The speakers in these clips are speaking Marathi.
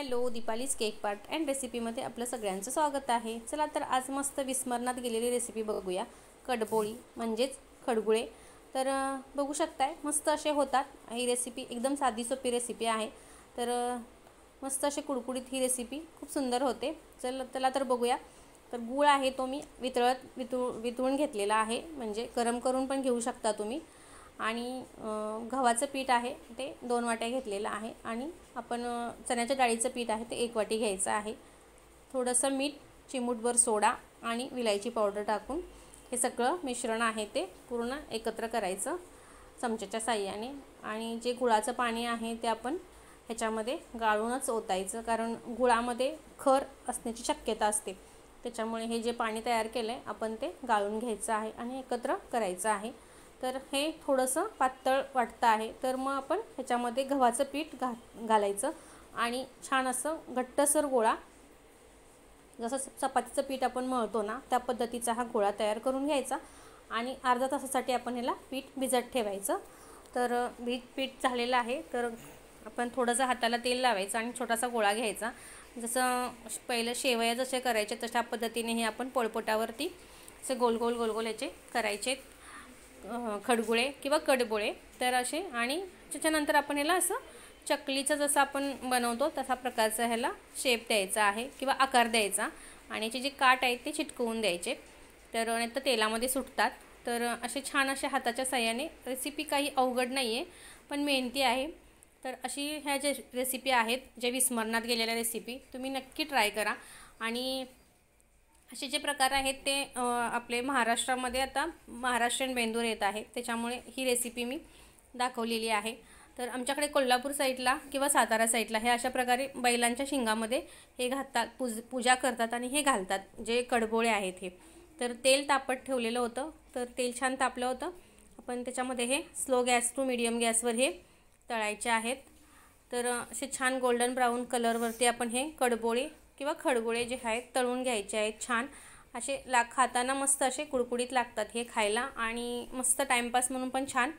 हॅलो, दीपालीज केक पार्ट अँड रेसिपीमध्ये आपलं सगळ्यांचं स्वागत आहे। चला तर आज मस्त विस्मरणात गेलेली रेसिपी बघूया। कडबोळी म्हणजेच खडगुळे। तर बघू शकताय मस्त असे होतात। ही रेसिपी एकदम साधी सोपी रेसिपी आहे। तर मस्त असे कुडकुडीत ही रेसिपी खूप सुंदर होते। चला तर बघूया। तर गूळ आहे तो मी वितळून घेतलेला आहे, म्हणजे गरम करून पण घेऊ शकता तुम्ही। आणि गव्हाचं पीठ आहे ते 2 वाट्या घेतलेलं आहे आणि आपण चण्याच्या डाळीचं पीठ आहे ते 1 वाटी घ्यायचं आहे। थोडंसं मीठ, चिमूटभर सोडा आणि विलायची पावडर टाकून हे सगळं मिश्रण आहे ते पूर्ण एकत्र करायचं चमच्याच्या साहाय्याने। आणि जे गुळाचं पाणी आहे ते आपण ह्याच्यामध्ये गाळूनच ओतायचं, कारण गुळामध्ये खर असण्याची शक्यता असते। त्याच्यामुळे हे जे पाणी तयार केलं आहे आपण ते गाळून घ्यायचं आहे आणि एकत्र करायचं आहे। तर हे थोडंसं पातळ वाटतं आहे, तर मग आपण ह्याच्यामध्ये गव्हाचं पीठ घालायचं आणि छान असं घट्टसर गोळा, जसं चपातीचं पीठ आपण मळतो ना त्या पद्धतीचा हा गोळा तयार करून घ्यायचा आणि अर्धा तासासाठी आपण ह्याला पीठ भिजत ठेवायचं। तर पीठ झालेलं आहे, तर आपण थोडंसं हाताला तेल लावायचं आणि छोटासा गोळा घ्यायचा। जसं पहिलं शेवया जसे करायचे तशा पद्धतीने हे आपण पोळपोटावरती असे गोल गोल गोल गोल याचे करायचे खडगुळे किंवा कडबोळे। तर असे आणि त्याच्यानंतर आपण ह्याला असं चकलीचं जसं आपण बनवतो तसा प्रकारचा ह्याला शेप द्यायचा आहे किंवा आकार द्यायचा आणि याचे जे काठ आहेत ते चिटकवून द्यायचे, तर नाहीतर तेलामध्ये सुटतात। तर असे छान अशा हाताच्या साहाय्याने, रेसिपी काही अवघड नाही आहे पण मेहनती आहे। तर अशी ह्या जे रेसिपी आहेत, जे विस्मरणात गेलेल्या रेसिपी तुम्ही नक्की ट्राय करा। आणि असे जे प्रकार आहेत ते आपले महाराष्ट्रामध्ये आता महाराष्ट्रीयन बेंदूर येत आहे, त्याच्यामुळे ही रेसिपी मी दाखवलेली आहे। तर आमच्याकडे कोल्हापूर साईडला किंवा सातारा साईडला हे अशा प्रकारे बैलांच्या शिंगामध्ये हे घालतात, पूजा करतात आणि हे घालतात जे कडबोळे आहेत हे। तर तेल तापत ठेवलेलं होतं, तर तेल छान तापलं होतं। आपण त्याच्यामध्ये हे स्लो गॅस टू मीडियम गॅसवर हे तळायचे आहेत। तर असे छान गोल्डन ब्राऊन कलरवरती आपण हे कडबोळे किंवा खडगोळे जे आहेत तळून घ्यायचे आहेत। छान असे खाताना मस्त असे कुडकुडीत लागतात हे खायला आणि मस्त टाईमपास म्हणून पण छान।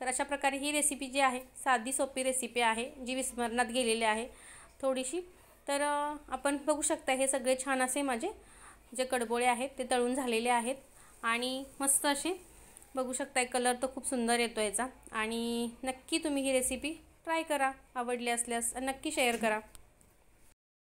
तर अशा प्रकारे ही रेसिपी जी आहे साधी सोपी रेसिपी आहे, जी विस्मरणात गेलेली आहे थोडीशी। तर आपण बघू शकता हे सगळे छान असे माझे जे कडबोळे आहेत ते तळून झालेले आहेत आणि मस्त असे बघू शकताय कलर तर खूप सुंदर येतो याचा। आणि नक्की तुम्ही ही रेसिपी ट्राय करा, आवडली असल्यास नक्की शेअर करा।